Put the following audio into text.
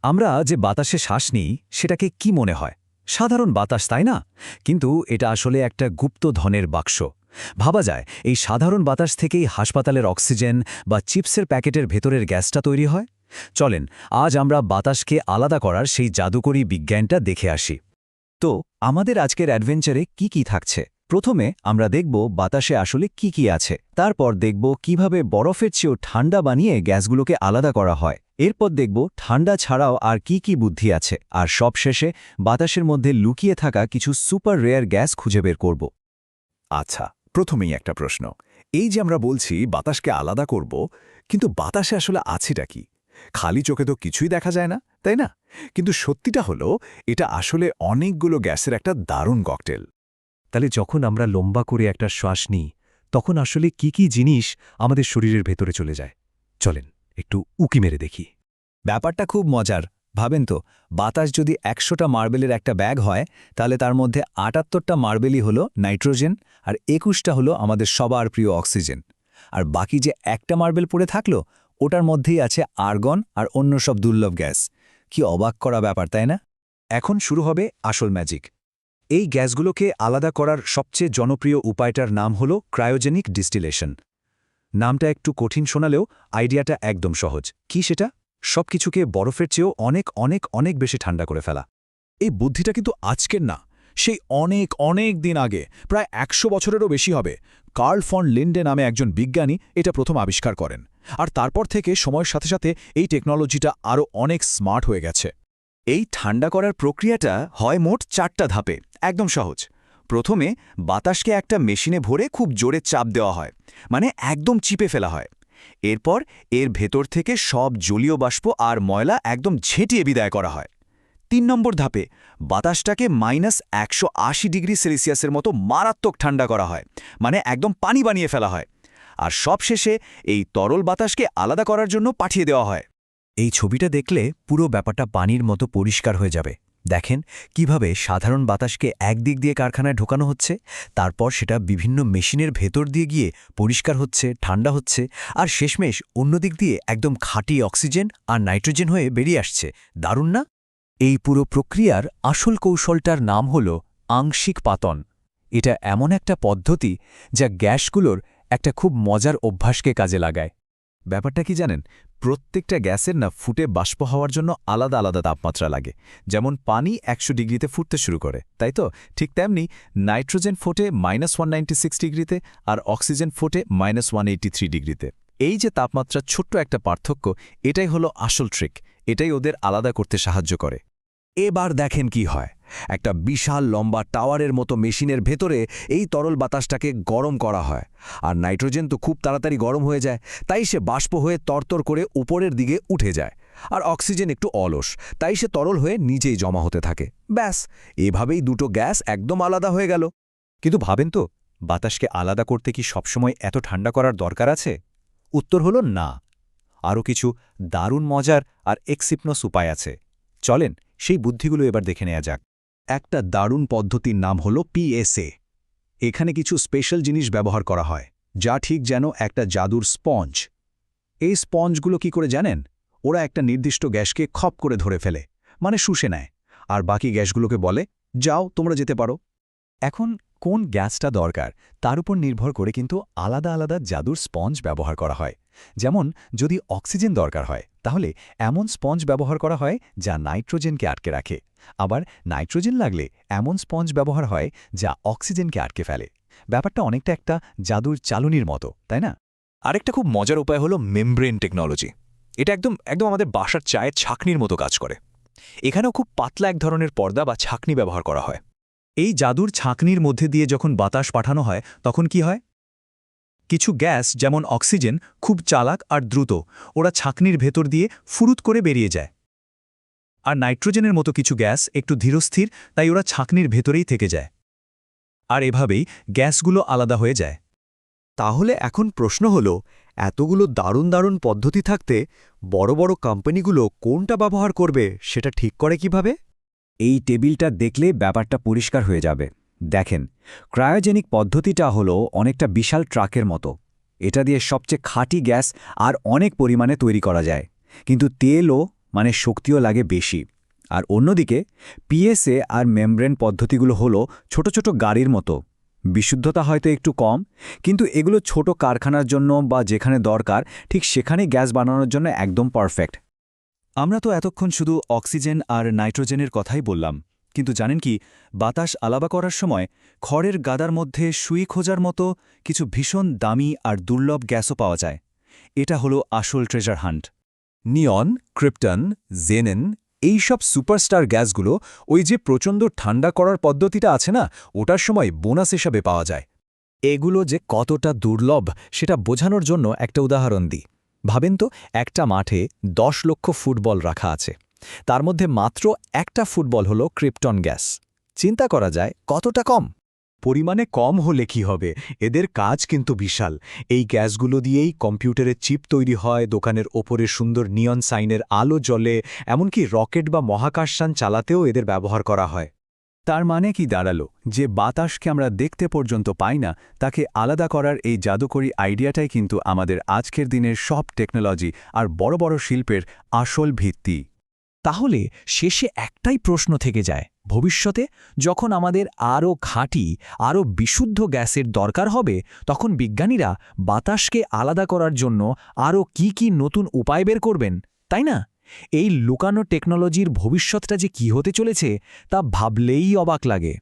আমরা যে বাতাসে শ্বাস নিই সেটাকে কি মনে হয়? সাধারণ বাতাস, তাই না? কিন্তু এটা আসলে একটা গুপ্ত ধনের বাক্স। ভাবা যায় এই সাধারণ বাতাস থেকেই হাসপাতালের অক্সিজেন বা চিপসের প্যাকেটের ভেতরের গ্যাসটা তৈরি হয়। চলেন আজ আমরা বাতাসকে আলাদা করার সেই জাদুকরী বিজ্ঞানটা দেখে আসি। তো আমাদের আজকের অ্যাডভেঞ্চারে কি কি থাকছে? প্রথমে আমরা দেখব বাতাসে আসলে কি কি আছে, তারপর দেখব কিভাবে বরফের চেয়েও ঠান্ডা বানিয়ে গ্যাসগুলোকে আলাদা করা হয়। এরপর দেখব ঠান্ডা ছাড়াও আর কি কি বুদ্ধি আছে, আর সবশেষে বাতাসের মধ্যে লুকিয়ে থাকা কিছু সুপার রেয়ার গ্যাস খুঁজে বের করব। আচ্ছা, প্রথমেই একটা প্রশ্ন। এই যে আমরা বলছি বাতাসকে আলাদা করব, কিন্তু বাতাসে আসলে আছেটা কি? খালি চোখে তো কিছুই দেখা যায় না, তাই না? কিন্তু সত্যিটা হলো এটা আসলে অনেকগুলো গ্যাসের একটা দারুণ ককটেল। তাহলে যখন আমরা লম্বা করে একটা শ্বাস নিই, তখন আসলে কি কি জিনিস আমাদের শরীরের ভেতরে চলে যায়? চলেন একটু উকি মেরে দেখি। ব্যাপারটা খুব মজার। ভাবেন তো, বাতাস যদি ১০০টা মার্বেলের একটা ব্যাগ হয়, তাহলে তার মধ্যে ৭৮টা মার্বেলই হলো নাইট্রোজেন, আর ২১টা হলো আমাদের সবার প্রিয় অক্সিজেন। আর বাকি যে একটা মার্বেল পড়ে থাকলো, ওটার মধ্যেই আছে আর্গন আর অন্য সব দুর্লভ গ্যাস। কি অবাক করা ব্যাপার, তাই না? এখন শুরু হবে আসল ম্যাজিক। এই গ্যাসগুলোকে আলাদা করার সবচেয়ে জনপ্রিয় উপায়টার নাম হল ক্রায়োজেনিক ডিস্টিলেশন। নামটা একটু কঠিন শোনালেও আইডিয়াটা একদম সহজ। কি সেটা? সবকিছুকে বরফের চেয়েও অনেক অনেক অনেক বেশি ঠান্ডা করে ফেলা। এই বুদ্ধিটা কিন্তু আজকের না, সেই অনেক অনেক দিন আগে, প্রায় ১০০ বছরেরও বেশি হবে, কার্ল ফন লিন্ডে নামে একজন বিজ্ঞানী এটা প্রথম আবিষ্কার করেন। আর তারপর থেকে সময়ের সাথে সাথে এই টেকনোলজিটা আরও অনেক স্মার্ট হয়ে গেছে। এই ঠান্ডা করার প্রক্রিয়াটা হয় মোট ৪টা ধাপে, একদম সহজ। প্রথমে বাতাসকে একটা মেশিনে ভরে খুব জোরে চাপ দেওয়া হয়, মানে একদম চিপে ফেলা হয়। এরপর এর ভেতর থেকে সব জলীয় বাষ্প আর ময়লা একদম ঝেঁটিয়ে বিদায় করা হয়। ৩ নম্বর ধাপে বাতাসটাকে -১৮০ ডিগ্রি সেলসিয়াসের মতো মারাত্মক ঠান্ডা করা হয়, মানে একদম পানি বানিয়ে ফেলা হয়। আর সবশেষে এই তরল বাতাসকে আলাদা করার জন্য পাঠিয়ে দেওয়া হয়। এই ছবিটা দেখলে পুরো ব্যাপারটা পানির মতো পরিষ্কার হয়ে যাবে। দেখেন কিভাবে সাধারণ বাতাসকে একদিক দিয়ে কারখানায় ঢোকানো হচ্ছে, তারপর সেটা বিভিন্ন মেশিনের ভেতর দিয়ে গিয়ে পরিষ্কার হচ্ছে, ঠান্ডা হচ্ছে, আর শেষমেশ অন্যদিক দিয়ে একদম খাঁটি অক্সিজেন আর নাইট্রোজেন হয়ে বেরিয়ে আসছে। দারুণ না? এই পুরো প্রক্রিয়ার আসল কৌশলটার নাম হল আংশিক পাতন। এটা এমন একটা পদ্ধতি যা গ্যাসগুলোর একটা খুব মজার অভ্যাসকে কাজে লাগায়। ব্যাপারটা কি জানেন? প্রত্যেকটা গ্যাসের না ফুটে বাষ্প হওয়ার জন্য আলাদা আলাদা তাপমাত্রা লাগে। যেমন পানি ১০০ ডিগ্রিতে ফুটতে শুরু করে, তাই তো? ঠিক তেমনি নাইট্রোজেন ফোটে -196 ডিগ্রিতে, আর অক্সিজেন ফোটে -183 ডিগ্রিতে। এই যে তাপমাত্রার ছোট্ট একটা পার্থক্য, এটাই হলো আসল ট্রিক। এটাই ওদের আলাদা করতে সাহায্য করে। এবার দেখেন কি হয়। একটা বিশাল লম্বা টাওয়ারের মতো মেশিনের ভেতরে এই তরল বাতাসটাকে গরম করা হয়। আর নাইট্রোজেন তো খুব তাড়াতাড়ি গরম হয়ে যায়, তাই সে বাষ্প হয়ে তরতর করে উপরের দিকে উঠে যায়। আর অক্সিজেন একটু অলস, তাই সে তরল হয়ে নিজেই জমা হতে থাকে। ব্যাস, এভাবেই দুটো গ্যাস একদম আলাদা হয়ে গেল। কিন্তু ভাবেন তো, বাতাসকে আলাদা করতে কি সবসময় এত ঠান্ডা করার দরকার আছে? উত্তর হল না। আরও কিছু দারুণ মজার আর এক্সিপনস উপায় আছে। চলেন সেই বুদ্ধিগুলো এবার দেখে নেওয়া যাক। একটা দারুণ পদ্ধতির নাম হল পিএসএ। এখানে কিছু স্পেশাল জিনিস ব্যবহার করা হয়, যা ঠিক যেন একটা জাদুর স্পঞ্জ। এই স্পঞ্জগুলো কি করে জানেন? ওরা একটা নির্দিষ্ট গ্যাসকে খপ করে ধরে ফেলে, মানে শুষে নেয়, আর বাকি গ্যাসগুলোকে বলে, যাও তোমরা যেতে পারো। এখন কোন গ্যাসটা দরকার তার উপর নির্ভর করে কিন্তু আলাদা আলাদা জাদুর স্পঞ্জ ব্যবহার করা হয়। যেমন যদি অক্সিজেন দরকার হয়, তাহলে এমন স্পঞ্জ ব্যবহার করা হয় যা নাইট্রোজেনকে আটকে রাখে। আবার নাইট্রোজেন লাগলে এমন স্পঞ্জ ব্যবহার হয় যা অক্সিজেনকে আটকে ফেলে। ব্যাপারটা অনেকটা একটা জাদুর চালুনির মতো, তাই না? আরেকটা খুব মজার উপায় হলো মেমব্রেন টেকনোলজি। এটা একদম একদম আমাদের বাসার চায়ের ছাঁকনির মতো কাজ করে। এখানেও খুব পাতলা এক ধরনের পর্দা বা ছাঁকনি ব্যবহার করা হয়। এই জাদুর ছাঁকনির মধ্যে দিয়ে যখন বাতাস পাঠানো হয়, তখন কি হয়? কিছু গ্যাস যেমন অক্সিজেন খুব চালাক আর দ্রুত, ওরা ছাঁকনির ভেতর দিয়ে ফুরুত করে বেরিয়ে যায়। আর নাইট্রোজেনের মতো কিছু গ্যাস একটু ধীরস্থির, তাই ওরা ছাঁকনির ভেতরেই থেকে যায়। আর এভাবেই গ্যাসগুলো আলাদা হয়ে যায়। তাহলে এখন প্রশ্ন হলো, এতগুলো দারুণ দারুণ পদ্ধতি থাকতে বড় বড় কোম্পানিগুলো কোনটা ব্যবহার করবে সেটা ঠিক করে কিভাবে? এই টেবিলটা দেখলে ব্যাপারটা পরিষ্কার হয়ে যাবে। দেখেন, ক্রায়োজেনিক পদ্ধতিটা হলো অনেকটা বিশাল ট্রাকের মতো। এটা দিয়ে সবচেয়ে খাঁটি গ্যাস আর অনেক পরিমাণে তৈরি করা যায়। কিন্তু তেলও মানে শক্তিও লাগে বেশি। আর অন্যদিকে পিএসএ আর মেমব্রেন পদ্ধতিগুলো হলো ছোট ছোট গাড়ির মতো। বিশুদ্ধতা হয়তো একটু কম, কিন্তু এগুলো ছোট কারখানার জন্য বা যেখানে দরকার ঠিক সেখানেই গ্যাস বানানোর জন্য একদম পারফেক্ট। আমরা তো এতক্ষণ শুধু অক্সিজেন আর নাইট্রোজেনের কথাই বললাম, কিন্তু জানেন কি, বাতাস আলাদা করার সময় খড়ের গাদার মধ্যে সুই খোঁজার মতো কিছু ভীষণ দামি আর দুর্লভ গ্যাসও পাওয়া যায়। এটা হলো আসল ট্রেজার হান্ট। নিয়ন, ক্রিপ্টন, জেনেন, এই সব সুপারস্টার গ্যাসগুলো ওই যে প্রচণ্ড ঠান্ডা করার পদ্ধতিটা আছে না, ওটার সময় বোনাস হিসাবে পাওয়া যায়। এগুলো যে কতটা দুর্লভ সেটা বোঝানোর জন্য একটা উদাহরণ দিই। ভাবেন তো, একটা মাঠে 10 লক্ষ ফুটবল রাখা আছে, তার মধ্যে মাত্র একটা ফুটবল হলো ক্রিপ্টন গ্যাস। চিন্তা করা যায় কতটা কম। পরিমাণে কম হলে কি হবে, এদের কাজ কিন্তু বিশাল। এই গ্যাসগুলো দিয়েই কম্পিউটারের চিপ তৈরি হয়, দোকানের ওপরে সুন্দর নিয়ন সাইনের আলো জ্বলে, এমনকি রকেট বা মহাকাশযান চালাতেও এদের ব্যবহার করা হয়। তার মানে কি দাঁড়ালো, যে বাতাসকে আমরা দেখতে পর্যন্ত পাই না, তাকে আলাদা করার এই জাদুকরী আইডিয়াটাই কিন্তু আমাদের আজকের দিনের সব টেকনোলজি আর বড় বড় শিল্পের আসল ভিত্তি। তাহলে শেষে একটাই প্রশ্ন থেকে যায়, ভবিষ্যতে যখন আমাদের আরও খাঁটি, আরও বিশুদ্ধ গ্যাসের দরকার হবে, তখন বিজ্ঞানীরা বাতাসকে আলাদা করার জন্য আরও কি নতুন উপায় বের করবেন, তাই না? এই লুকানো টেকনোলজির ভবিষ্যৎটা যে কি হতে চলেছে তা ভাবলেই অবাক লাগে।